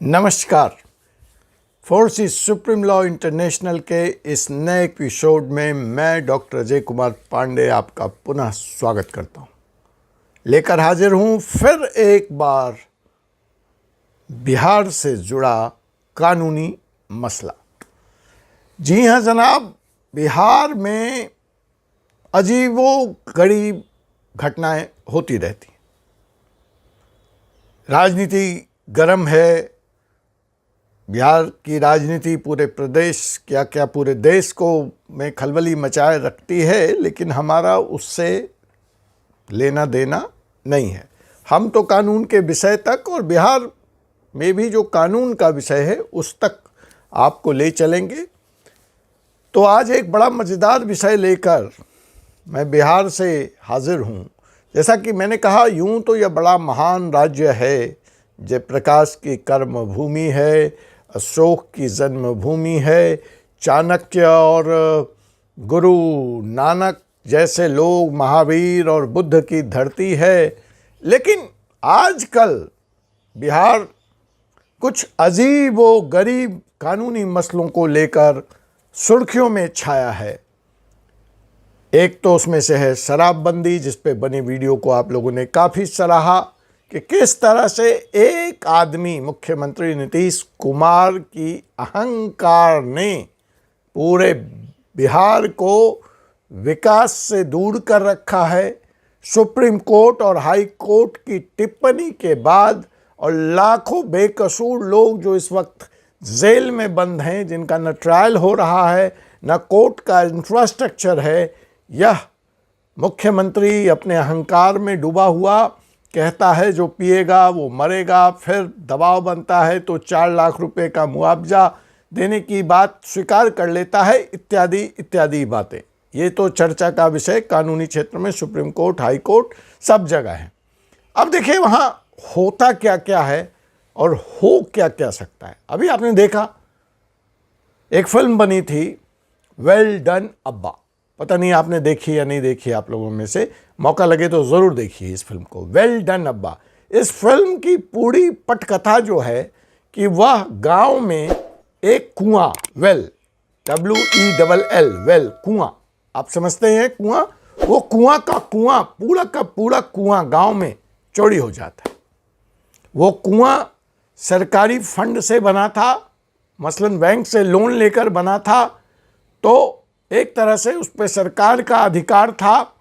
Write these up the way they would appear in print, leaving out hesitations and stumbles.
नमस्कार। Forces supreme law international के इस नए एपिसोड में मैं डॉक्टर अजय कुमार पांडे आपका पुनः स्वागत करता हूं। लेकर हाजिर हूं फिर एक बार बिहार से जुड़ा कानूनी मसला। जी हां जनाब, बिहार में अजीबोगरीब घटनाएं होती रहती। राजनीति गर्म है। बिहार की राजनीति पूरे प्रदेश क्या पूरे देश को में खलबली मचाए रखती है, लेकिन हमारा उससे लेना देना नहीं है। हम तो कानून के विषय तक और बिहार में भी जो कानून का विषय है उस तक आपको ले चलेंगे। तो आज एक बड़ा मज़ेदार विषय लेकर मैं बिहार से हाजिर हूँ। जैसा कि मैंने कहा, यूँ तो यह बड़ा महान राज्य है, जयप्रकाश की कर्मभूमि है, अशोक की जन्मभूमि है, चाणक्य और गुरु नानक जैसे लोग, महावीर और बुद्ध की धरती है। लेकिन आजकल बिहार कुछ अजीब व गरीब कानूनी मसलों को लेकर सुर्खियों में छाया है। एक तो उसमें से है शराबबंदी, जिस पे बनी वीडियो को आप लोगों ने काफ़ी सराहा कि किस तरह से एक आदमी, मुख्यमंत्री नीतीश कुमार की अहंकार ने पूरे बिहार को विकास से दूर कर रखा है। सुप्रीम कोर्ट और हाई कोर्ट की टिप्पणी के बाद और लाखों बेकसूर लोग जो इस वक्त जेल में बंद हैं, जिनका न ट्रायल हो रहा है न कोर्ट का इंफ्रास्ट्रक्चर है, यह मुख्यमंत्री अपने अहंकार में डूबा हुआ कहता है जो पिएगा वो मरेगा, फिर दबाव बनता है तो 4 लाख रुपए का मुआवजा देने की बात स्वीकार कर लेता है, इत्यादि इत्यादि बातें। ये तो चर्चा का विषय कानूनी क्षेत्र में सुप्रीम कोर्ट, हाई कोर्ट सब जगह है। अब देखिए वहाँ होता क्या क्या है और हो क्या क्या सकता है। अभी आपने देखा एक फिल्म बनी थी वेल डन अब्बा। पता नहीं आपने देखी या नहीं देखी, आप लोगों में से मौका लगे तो ज़रूर देखिए इस फिल्म को, वेल डन अब्बा। इस फिल्म की पूरी पटकथा जो है कि वह गांव में एक कुआं, वेल WELL, वेल कुआं, आप समझते हैं कुआं, वो कुआं का कुआं, पूरा का पूरा कुआं गांव में चोरी हो जाता है। वो कुआं सरकारी फंड से बना था, मसलन बैंक से लोन लेकर बना था, तो एक तरह से उस पर सरकार का अधिकार था।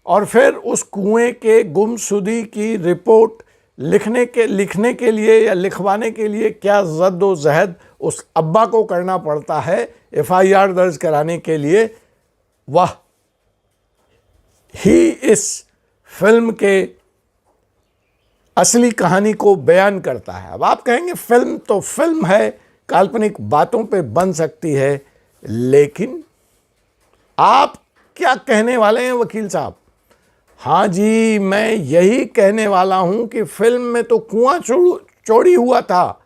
और फिर उस कुएं के गुमशुदगी की रिपोर्ट लिखने के लिए या लिखवाने के लिए क्या जद्दोजहद उस अब्बा को करना पड़ता है FIR दर्ज कराने के लिए, वह ही इस फिल्म के असली कहानी को बयान करता है। अब आप कहेंगे फिल्म तो फिल्म है, काल्पनिक बातों पे बन सकती है, लेकिन आप क्या कहने वाले हैं वकील साहब? हाँ जी, मैं यही कहने वाला हूं कि फिल्म में तो कुआं चोरी हुआ था,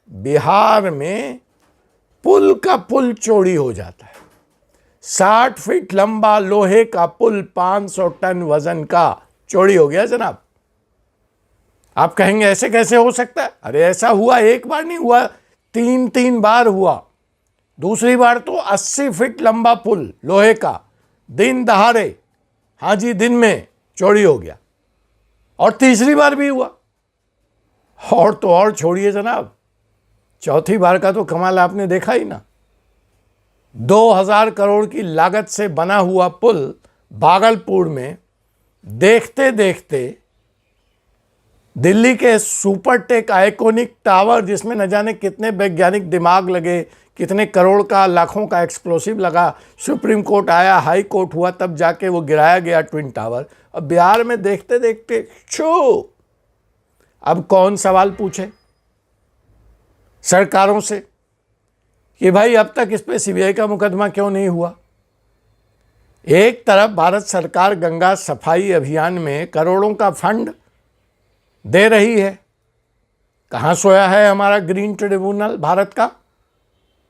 बिहार में पुल का पुल चोरी हो जाता है। 60 फीट लंबा लोहे का पुल 500 टन वजन का चोरी हो गया जनाब। आप कहेंगे ऐसे कैसे हो सकता है? अरे ऐसा हुआ, एक बार नहीं हुआ, 3 बार हुआ। दूसरी बार तो 80 फीट लंबा पुल लोहे का दिन दहाड़े, हाँ जी दिन में चोरी हो गया। और तीसरी बार भी हुआ। और तो और छोड़िए जनाब, चौथी बार का तो कमाल आपने देखा ही ना। 2000 करोड़ की लागत से बना हुआ पुल भागलपुर में देखते देखते दिल्ली के सुपरटेक आइकॉनिक टावर, जिसमें न जाने कितने वैज्ञानिक दिमाग लगे, कितने करोड़ का लाखों का एक्सप्लोसिव लगा, सुप्रीम कोर्ट आया, हाई कोर्ट हुआ, तब जाके वो गिराया गया ट्विन टावर। अब बिहार में देखते देखते छो। अब कौन सवाल पूछे सरकारों से कि भाई अब तक इस पे CBI का मुकदमा क्यों नहीं हुआ? एक तरफ भारत सरकार गंगा सफाई अभियान में करोड़ों का फंड दे रही है, कहाँ सोया है हमारा ग्रीन ट्रिब्यूनल भारत का?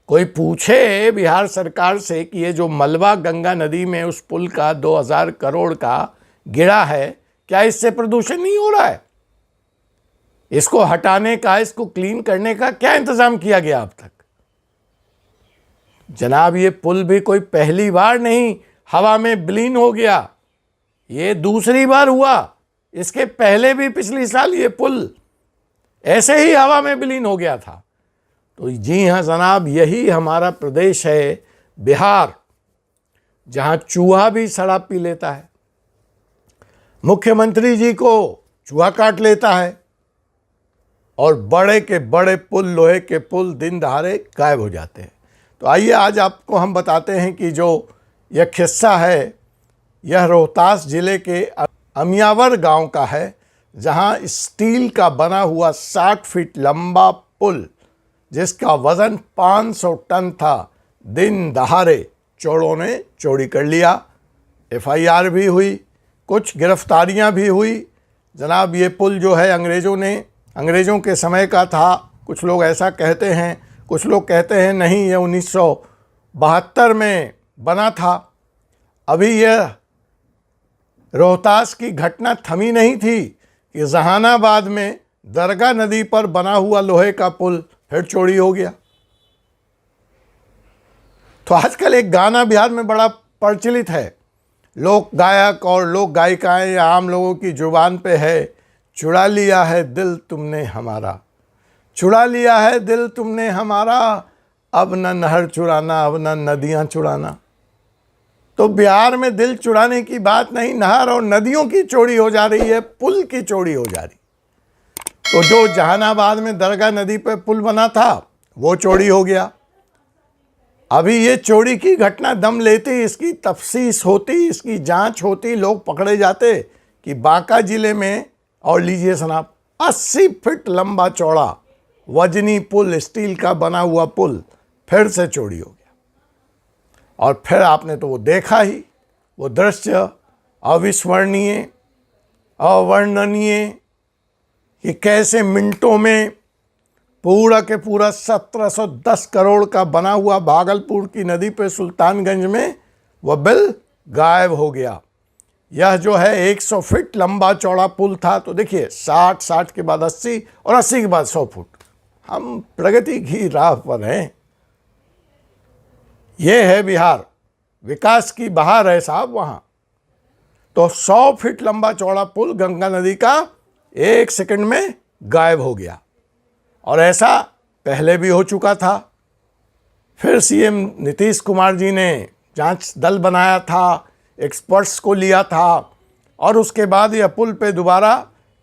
कोई पूछे बिहार सरकार से कि ये जो मलबा गंगा नदी में उस पुल का 2000 करोड़ का गिरा है, क्या इससे प्रदूषण नहीं हो रहा है? इसको हटाने का, इसको क्लीन करने का क्या इंतजाम किया गया अब तक? जनाब, ये पुल भी कोई पहली बार नहीं हवा में विलीन हो गया, ये दूसरी बार हुआ। इसके पहले भी पिछली साल ये पुल ऐसे ही हवा में विलीन हो गया था। तो जी हाँ जनाब, यही हमारा प्रदेश है बिहार, जहां चूहा भी शराब पी लेता है, मुख्यमंत्री जी को चूहा काट लेता है, और बड़े के बड़े पुल, लोहे के पुल दिन दहाड़े गायब हो जाते हैं। तो आइए आज आपको हम बताते हैं कि जो यह किस्सा है, यह रोहतास जिले के अमियावर गांव का है, जहां स्टील का बना हुआ 60 फीट लंबा पुल, जिसका वजन 500 टन था, दिन दहाड़े चोरों ने चोरी कर लिया। FIR भी हुई, कुछ गिरफ्तारियां भी हुई। जनाब, ये पुल जो है अंग्रेज़ों के समय का था। कुछ लोग ऐसा कहते हैं, कुछ लोग कहते हैं नहीं, ये 1972 में बना था। अभी यह रोहतास की घटना थमी नहीं थी कि जहानाबाद में दरगाह नदी पर बना हुआ लोहे का पुल फिर चोरी हो गया। तो आजकल एक गाना बिहार में बड़ा प्रचलित है, लोक गायक और लोक गायिकाएं या आम लोगों की जुबान पे है, चुरा लिया है दिल तुमने हमारा, चुरा लिया है दिल तुमने हमारा, अब न नहर चुराना, अब न नदियां चुराना। तो बिहार में दिल चुराने की बात नहीं, नहर और नदियों की चोरी हो जा रही है, पुल की चोरी हो जा रही। तो जो जहानाबाद में दरगाह नदी पर पुल बना था वो चोरी हो गया। अभी ये चोरी की घटना दम लेती, इसकी तफ्तीश होती, इसकी जांच होती, लोग पकड़े जाते कि बांका जिले में, और लीजिए जनाब, 80 फीट लंबा चौड़ा वजनी पुल, स्टील का बना हुआ पुल फिर से चोरी हो गया। और फिर आपने तो वो देखा ही, वो दृश्य अविस्मरणीय, अवर्णनीय, कि कैसे मिनटों में पूरा के पूरा 1710 करोड़ का बना हुआ भागलपुर की नदी पे सुल्तानगंज में वह बिल गायब हो गया। यह जो है 100 फीट लंबा चौड़ा पुल था। तो देखिए, 60 के बाद 80 और 80 के बाद 100 फुट, हम प्रगति की राह पर हैं। ये है बिहार, विकास की बहार है साहब वहाँ। तो 100 फीट लंबा चौड़ा पुल गंगा नदी का 1 सेकंड में गायब हो गया। और ऐसा पहले भी हो चुका था। फिर CM नीतीश कुमार जी ने जांच दल बनाया था, एक्सपर्ट्स को लिया था, और उसके बाद यह पुल पे दोबारा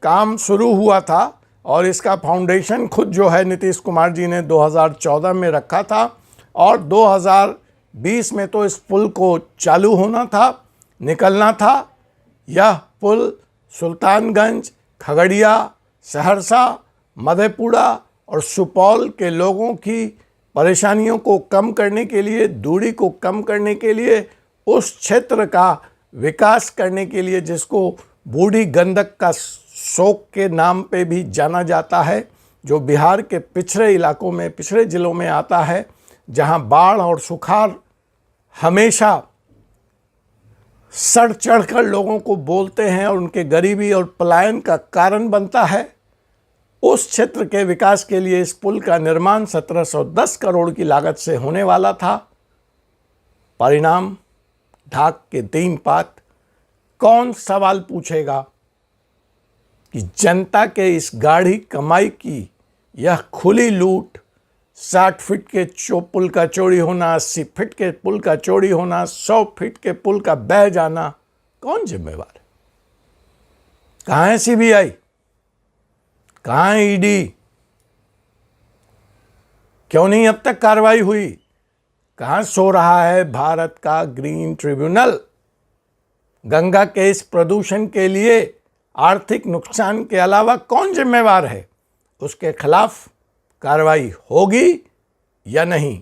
काम शुरू हुआ था। और इसका फाउंडेशन खुद जो है नीतीश कुमार जी ने 2014 में रखा था, और 2020 में तो इस पुल को चालू होना था, निकलना था। यह पुल सुल्तानगंज, खगड़िया, सहरसा, मधेपुरा और सुपौल के लोगों की परेशानियों को कम करने के लिए, दूरी को कम करने के लिए, उस क्षेत्र का विकास करने के लिए, जिसको बूढ़ी गंडक का शोक के नाम पे भी जाना जाता है, जो बिहार के पिछड़े इलाकों में, पिछड़े ज़िलों में आता है, जहां बाढ़ और सुखाड़ हमेशा सड़ चढ़ कर लोगों को बोलते हैं और उनके गरीबी और पलायन का कारण बनता है। उस क्षेत्र के विकास के लिए इस पुल का निर्माण 1710 करोड़ की लागत से होने वाला था। परिणाम ढाक के 3 पात। कौन सवाल पूछेगा कि जनता के इस गाढ़ी कमाई की यह खुली लूट, 60 फीट के पुल का चोरी होना, 80 फीट के पुल का चोरी होना, 100 फीट के पुल का बह जाना, कौन जिम्मेवार है? कहाँ है CBI? कहाँ है ED? क्यों नहीं अब तक कार्रवाई हुई? कहाँ सो रहा है भारत का ग्रीन ट्रिब्यूनल? गंगा के इस प्रदूषण के लिए आर्थिक नुकसान के अलावा कौन जिम्मेवार है? उसके खिलाफ कार्रवाई होगी या नहीं?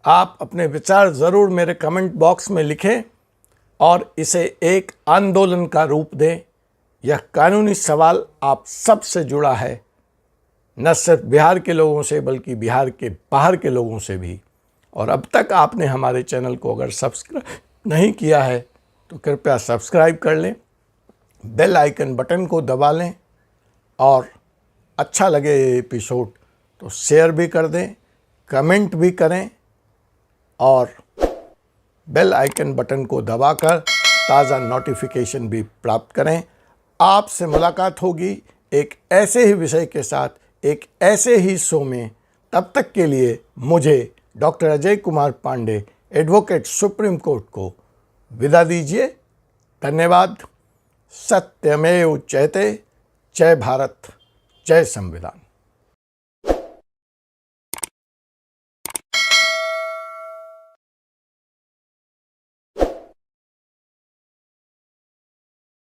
आप अपने विचार ज़रूर मेरे कमेंट बॉक्स में लिखें और इसे एक आंदोलन का रूप दें। यह कानूनी सवाल आप सब से जुड़ा है, न सिर्फ बिहार के लोगों से बल्कि बिहार के बाहर के लोगों से भी। और अब तक आपने हमारे चैनल को अगर सब्सक्राइब नहीं किया है तो कृपया सब्सक्राइब कर लें, बेल आइकन बटन को दबा लें और अच्छा लगे ये एपिसोड तो शेयर भी कर दें, कमेंट भी करें और बेल आइकन बटन को दबाकर ताज़ा नोटिफिकेशन भी प्राप्त करें। आपसे मुलाकात होगी एक ऐसे ही विषय के साथ, एक ऐसे ही शो में। तब तक के लिए मुझे doctor Ajay Kumar Pandey, advocate supreme court को विदा दीजिए। धन्यवाद। सत्यमेव जयते। जय भारत, जय संविधान।